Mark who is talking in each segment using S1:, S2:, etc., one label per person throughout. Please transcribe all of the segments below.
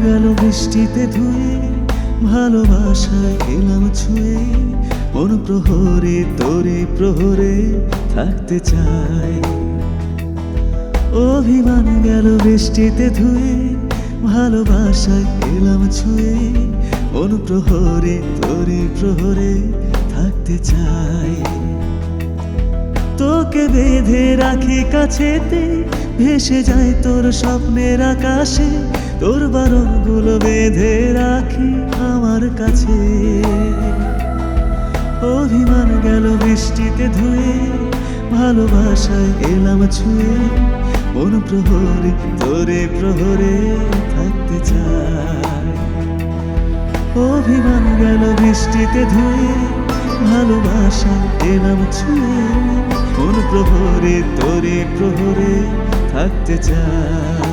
S1: গেল বৃষ্টিতে ধুয়ে, ভালোবাসায় এলাম ছুঁয়ে, মন প্রহরে তোরে প্রহরে থাকতে চাই। অভিমান গেল বৃষ্টিতে ধুয়ে, ভালোবাসায় এলাম ছুঁয়ে, মন প্রহরে তোরে প্রহরে থাকতে চাই। তোকে বেঁধে রাখি কাছেতে, ভেসে যায় তোর স্বপ্নের আকাশে, তোর বারণগুলো বেঁধে রাখি আমার কাছে। অভিমান গেল বৃষ্টিতে ধুয়ে, ভালোবাসায় এলাম ছুঁয়ে, মন প্রহরে তোরে প্রহরে থাকতে চাই। অভিমান গেল বৃষ্টিতে ধুয়ে, ভালোবাসায় এলাম ছুঁয়ে, মন প্রহরে তোরে প্রহরে থাকতে চাই।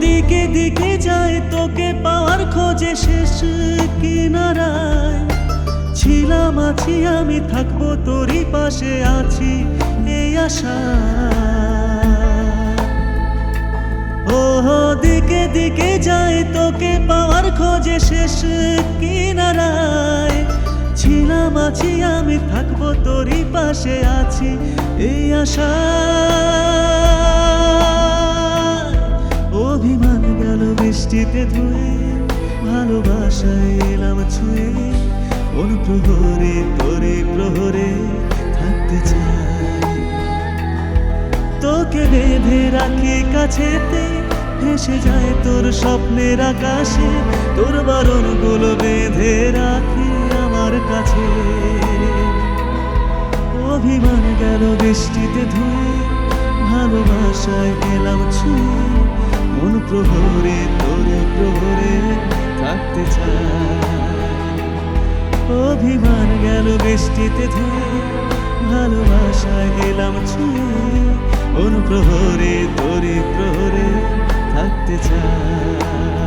S1: দিকে দিকে যায় তোকে পাওয়ার খোঁজে, শেষ কিনারায় ছিলাম আছি আমি, থাকবো তোরই পাশে আছি এই আশা। ও দিকে দিকে যায় তোকে পাওয়ার খোঁজে, শেষ কিনারায় ছিলাম আছি আমি, থাকবো তোরই পাশে আছি এই আশা। অভিমান গেল বৃষ্টিতে ধুয়ে, ভালোবাসায় এলাম ছুঁয়ে, মন প্রহরে তোরে প্রহরে থাকতে চাই। তোকে বেঁধে রাখি কাছেতে, ভেসে যায় তোর স্বপ্নের আকাশে, তোর বারণগুলো বেঁধে রাখি আমার কাছে। অভিমান গেল বৃষ্টিতে ধুয়ে, ভালোবাসায় এলাম ছুঁয়ে, মন প্রহরে তোরে প্রহরে থাকতে চাই। অভিমান গেল বৃষ্টিতে ধুয়ে, ভালোবাসায় এলাম ছুঁয়ে, মন প্রহরে তোরে প্রহরে থাকতে চাই।